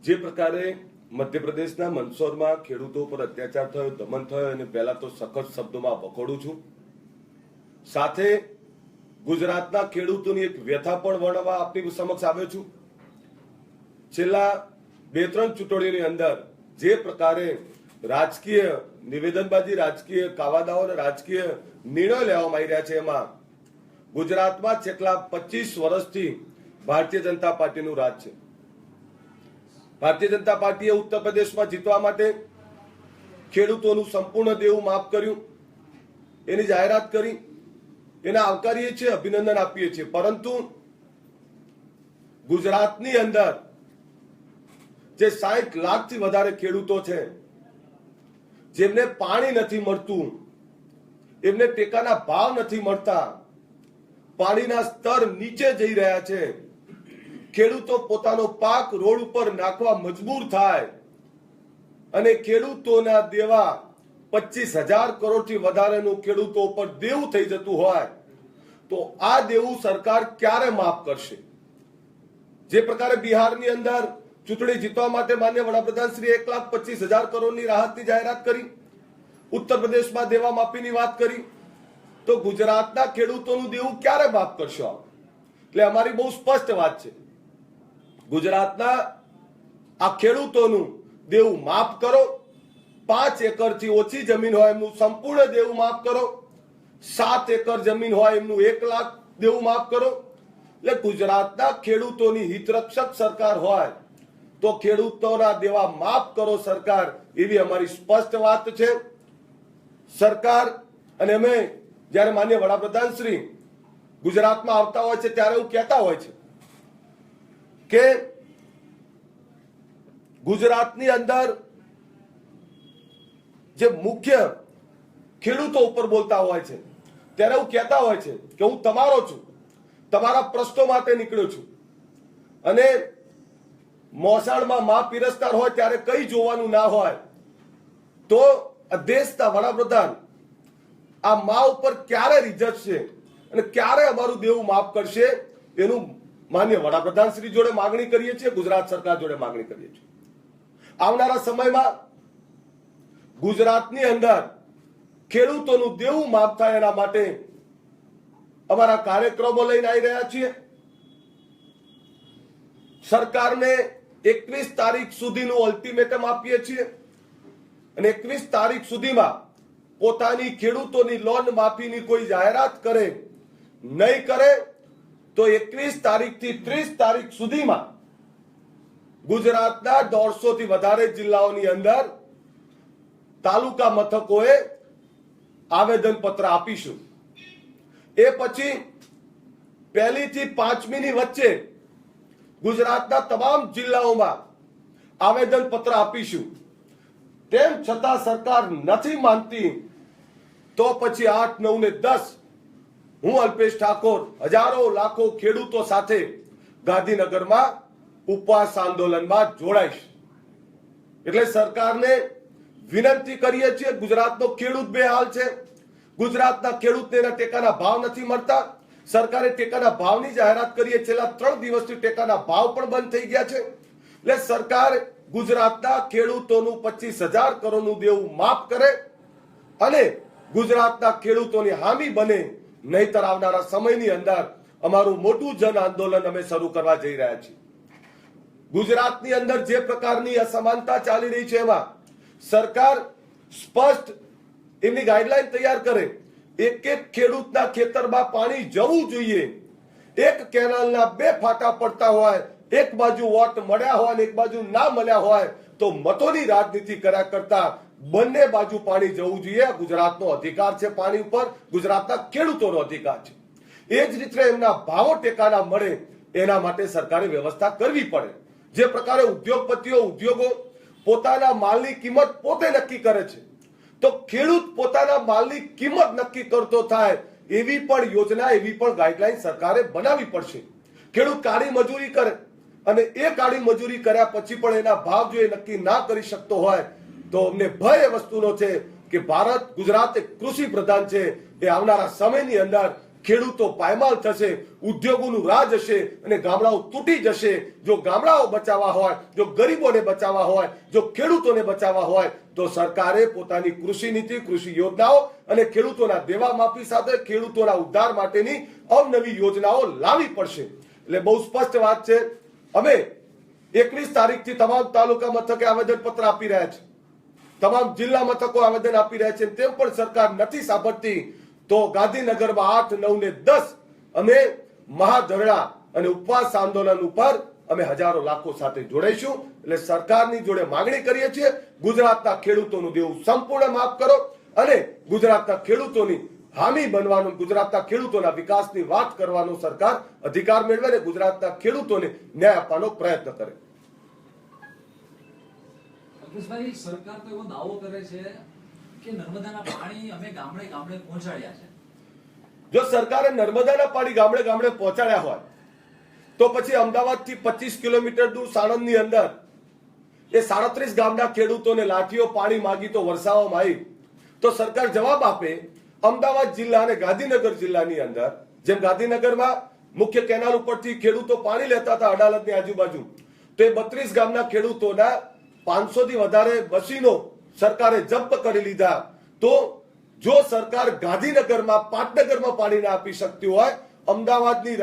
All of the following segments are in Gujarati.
જે પ્રકારે મધ્યપ્રદેશના મંદસૌરમાં ખેડૂતો પર અત્યાચાર થયો, દમન થયો, અને પહેલા તો સખત શબ્દોમાં વખોડું છું. સાથે ગુજરાતના ખેડૂતોની એક વ્યથા પણ વર્ણવવા આપની સમક્ષ આવ્યો છું. છેલ્લા 2-3 ચૂંટણીઓની અંદર જે પ્રકારે રાજકીય નિવેદનબાજી, રાજકીય કાવાદાઓ અને રાજકીય નિર્ણયો લેવામાં આવી રહ્યા છે, એમાં ગુજરાતમાં છેલ્લા 25 વર્ષથી ભારતીય જનતા પાર્ટીનું રાજ છે. ભારતીય જનતા પાર્ટીએ ઉત્તર પ્રદેશમાં જીતવા માટે ખેડૂતોનું સંપૂર્ણ દેવું માફ કર્યું, એની જાહેરાત કરી, એને આવકારીએ છીએ, અભિનંદન આપીએ છીએ. પરંતુ ગુજરાતની અંદર જે 60 લાખથી વધારે ખેડૂતો છે, જેમને પાણી નથી મળતું, એમને ટેકાના ભાવ નથી મળતા, પાણીના સ્તર નીચે જઈ રહ્યા છે, ખેડૂતો પોતાનો પાક રોડ ઉપર નાખવા મજબૂર થાય અને ખેડૂતોના દેવા 25,000 કરોડથી વધારેનું ખેડૂતો ઉપર દેવું થઈ જતું હોય, તો આ દેવું સરકાર ક્યારે માફ કરશે? જે પ્રકારે બિહારની અંદર ચૂંટણી જીતવા માટે માન્ય વડાપ્રધાન શ્રી 1,25,000 કરોડની રાહતની જાહેરાત કરી, ઉત્તર પ્રદેશમાં દેવા માફીની વાત કરી, તો ગુજરાતના ખેડૂતોનું દેવું ક્યારે માફ કરશો? એટલે અમારી બહુ સ્પષ્ટ વાત છે, ગુજરાતના આ ખેડૂતોનું દેવું માફ કરો. 5 એકરથી ઓછી જમીન હોય એમનું સંપૂર્ણ દેવું માફ કરો. 7 એકર જમીન હોય એમનું 1 લાખ દેવું માફ કરો. એટલે ગુજરાતના ખેડૂતોની હિતરક્ષક સરકાર હોય તો ખેડૂતોના દેવા માફ કરો સરકાર, એવી અમારી સ્પષ્ટ વાત છે. સરકાર અને અમે જ્યારે માન્ય વડાપ્રધાન શ્રી ગુજરાતમાં આવતા હોય છે ત્યારે એવું કહેતા હોય છે કે ગુજરાતની અંદર જે મુખ્ય ખેડૂતો ઉપર બોલતા હોય છે ત્યારે એવું કહેતા હોય છે કે હું તમારો છું, તમારા પ્રશ્નો માટે નીકળ્યો છું. અને મોસાળમાં મા પીરસનાર હોય ત્યારે કઈ જોવાનું ના હોય, તો દેશના વડાપ્રધાન આ મા ઉપર ક્યારે રીઝટશે અને ક્યારે અમારું દેવું માફ કરશે, એનું માન્ય વડાપ્રધાન શ્રી જોડે માગણી કરીએ છીએ, ગુજરાત સરકાર જોડે માગણી કરીએ છીએ. આવનારા સમયમાં ગુજરાતની અંદર ખેડૂતોનું દેવું માફ થાય એના માટે અમારા કાર્યક્રમો લઈને આવી રહ્યા છીએ. સરકારને 21 તારીખ સુધીનું અલ્ટિમેટમ આપીએ છીએ અને 21 તારીખ સુધીમાં પોતાની ખેડૂતોની લોન માફીની કોઈ જાહેરાત કરે, નહીં કરે તો 21 તારીખથી 30 તારીખ સુધીમાં ગુજરાતના 150થી વધારે જિલ્લાઓની અંદર તાલુકા મથકોએ આવેદન પત્ર આપીશું. એ પછી 1લી થી 5મીની વચ્ચે ગુજરાતના તમામ જિલ્લાઓમાં આવેદન પત્ર આપીશું. તેમ છતાં સરકાર નથી માનતી તો પછી 8, 9 ને 10 હું અલ્પેશ ઠાકોર હજારો લાખો ખેડૂતો સાથે ગાંધીનગરમાં ઉપવાસ આંદોલનમાં જોડાઈશ. એટલે સરકારને વિનંતી કરીએ છીએ, ગુજરાતનો ખેડૂત બેહાલ છે, ગુજરાતના ખેડૂતને એના ટેકાના ભાવ નથી મળતા. સરકારે ટેકાના ભાવની જાહેરાત કરી, છેલ્લા 3 દિવસથી ટેકાના ભાવ પણ બંધ થઈ ગયા છે. એટલે સરકાર ગુજરાતના ખેડૂતોનું 25,000 કરોડનું દેવું માફ કરે અને ગુજરાતના ખેડૂતોની હામી બને, નહીતર આવનારા સમયની અંદર અમારું મોટું જન આંદોલન અમે શરૂ કરવા જઈ રહ્યા છીએ. ગુજરાતની અંદર જે પ્રકારની અસમાનતા ચાલી રહી છે, એમાં સરકાર સ્પષ્ટ એમની ગાઈડલાઈન તૈયાર કરે. એક ખેડૂતના ખેતરમાં પાણી જવું જોઈએ. એક કેનાલના 2 ફાટા પડતા હોય, એક બાજુ વોટ મળ્યા હોય અને એક બાજુ ના મળ્યા હોય, તો મતોની રાજનીતિ કર્યા કરતા બંને બાજુ પાણી જવું જોઈએ. ગુજરાતનો અધિકાર છે પાણી ઉપર, ગુજરાતના ખેડૂતોનો અધિકાર છે. એ જ રીતે એમના ભાવો ટેકાના મળે એના માટે સરકારે વ્યવસ્થા કરવી પડે. જે પ્રકારે ઉદ્યોગો પોતાના માલની કિંમત પોતે નક્કી કરે છે, તો ખેડૂત પોતાના માલની કિંમત નક્કી કરતો થાય એવી પણ યોજના, એવી પણ ગાઈડલાઈન સરકારે બનાવવી પડશે. ખેડૂત કાળી મજૂરી કરે અને એ કાળી મજૂરી કર્યા પછી પણ એના ભાવ જો એ નક્કી ના કરી શકતો હોય, તો અમને ભય એ વસ્તુનો છે કે ગુજરાત એક કૃષિ પ્રધાન છે. એ આવનારા સમયની અંદર ખેડૂતો પાયમાલ થશે, ઉદ્યોગોનું રાજ હશે અને ગામડાઓ તૂટી જશે. જો ગામડાઓ બચાવવા હોય, જો ગરીબોને બચાવવા હોય, જો ખેડૂતોને બચાવવા હોય તો સરકારે પોતાની કૃષિ નીતિ, કૃષિ યોજનાઓ અને ખેડૂતોના દેવા માફી સાથે ખેડૂતોના ઉદ્ધાર માટેની અવનવી યોજનાઓ લાવવી પડશે. એટલે બહુ સ્પષ્ટ વાત છે. અમે 21 તારીખથી તમામ તાલુકા મથકે આવેદનપત્ર આપી રહ્યા છે. તમામ જિલ્લા મથકો આવેદન આપી રહ્યા છે. તેમ પણ સરકાર નથી સાંભળતી તો ગાંધીનગરમાં 8, 9 ને 10 અમે મહાધરણા અને ઉપવાસ આંદોલન ઉપર અમે હજારો લાખો સાથે જોડાઈશું. એટલે સરકારની જોડે માંગણી કરીએ છીએ, ગુજરાતના ખેડૂતોનું દેવું સંપૂર્ણ માફ કરો અને ગુજરાતના ખેડૂતોની હામી બનવાનું, ગુજરાતના ખેડૂતોના વિકાસની વાત કરવાનો સરકાર અધિકાર મેળવે અને ગુજરાતના ખેડૂતોને ન્યાય આપવાનો પ્રયત્ન કરે. અલ્પેશભાઈ, સરકાર તો એવો દાવો કરે છે કે નર્મદાના પાણી અમે ગામડે ગામડે પહોંચાડ્યા છે. જો સરકારે નર્મદાના પાણી ગામડે ગામડે પહોંચાડ્યા હોય તો પછી અમદાવાદથી 25 કિલોમીટર દૂર સાણંદની અંદર એ 37 ગામના ખેડૂતોને લાઠીઓ પાણી માંગી તો વરસાવવામાં આવી તો સરકાર જવાબ આપે. અમદાવાદ જિલ્લા અને ગાંધીનગર જિલ્લાની અંદર જેમ ગાંધીનગરમાં મુખ્ય કેનાલ ઉપરથી ખેડૂતો પાણી લેતા હતા અડાલજની આજુબાજુ, તો એ 32 ગામના ખેડૂતોના 500 થી વધારે મશીનો સરકારે જપ્ત કરી લીધા. તો જો સરકાર ગાંધીનગરમાં, પાટનગરમાં પાણી ના આપી શકતી હોય, અમદાવાદની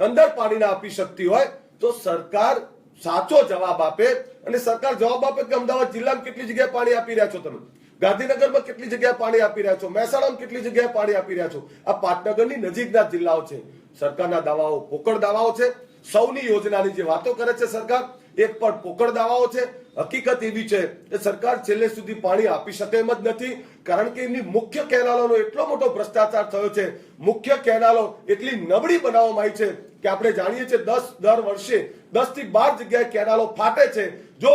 અંદર પાણી ના આપી શકતી હોય તો સરકાર સાચો જવાબ આપે અને સરકાર જવાબ આપે કે અમદાવાદ જિલ્લામાં કેટલી જગ્યાએ પાણી આપી રહ્યા છો તમે, ગાંધીનગરમાં કેટલી જગ્યાએ પાણી આપી રહ્યા છો, મહેસાણામાં કેટલી જગ્યાએ પાણી આપી રહ્યા છો. આ પાટનગરની નજીકના જિલ્લાઓ છે. સરકારના દાવાઓ પોકળ દાવાઓ છે. સૌની યોજનાની જે વાતો કરે છે સરકાર, એક પણ પોકળ દાવાઓ છે. હકીકત એવી છે કે સરકાર છેલ્લે સુધી પાણી આપી શકે એમ જ નથી, કારણ કે એમની મુખ્ય કેનાલોનો એટલો મોટો ભ્રષ્ટાચાર થયો છે. મુખ્ય કેનાલો એટલી નબળી બનાવવામાં આવી છે કે આપણે જાણીએ છીએ દર વર્ષે 10 થી 12 જગ્યાએ કેનાલો ફાટે છે. જો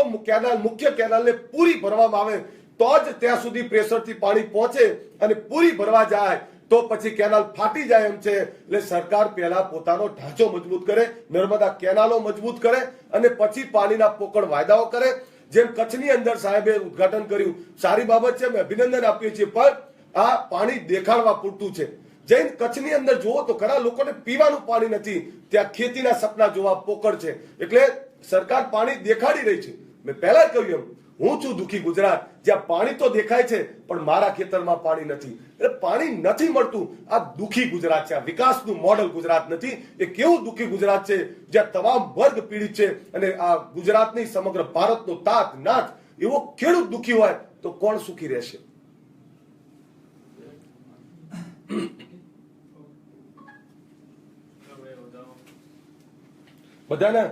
મુખ્ય કેનાલને પૂરી ભરવામાં આવે તો જ ત્યાં સુધી પ્રેશરથી પાણી પહોંચે અને પૂરી ભરવા જાય તો પછી કેનાલ ફાટી જાય એમ છે. એટલે સરકાર પહેલા પોતાનો ઢાંચો મજબૂત કરે, નર્મદા કેનાલો મજબૂત કરે અને પછી પાણીના પોકળ વાયદાઓ કરે. જેમ કચ્છની અંદર સાહેબે ઉદ્ઘાટન કર્યું, સારી બાબત છે, અમે અભિનંદન આપીએ છીએ, પણ આ પાણી દેખાડવા પૂરતું છે. જૈન કચ્છની અંદર જુઓ તો ઘણા લોકોને પીવાનું પાણી નથી, ત્યાં ખેતીના સપના જોવા પોકળ છે. એટલે સરકાર પાણી દેખાડી રહી છે. મેં પહેલા કહ્યું એમ, હું છું દુખી ગુજરાત, જ્યાં પાણી તો દેખાય છે પણ મારા ખેતરમાં પાણી નથી. એટલે પાણી નથી મળતું, આ દુખી ગુજરાત છે. આ વિકાસનું મોડલ ગુજરાત નથી. એ કેવું દુખી ગુજરાત છે જ્યાં તમામ વર્ગ પીડિત છે અને આ ગુજરાતની સમગ્ર ભારતનો તાત નાથ એવો ખેડૂત દુખી હોય તો કોણ સુખી રહેશે? બધાને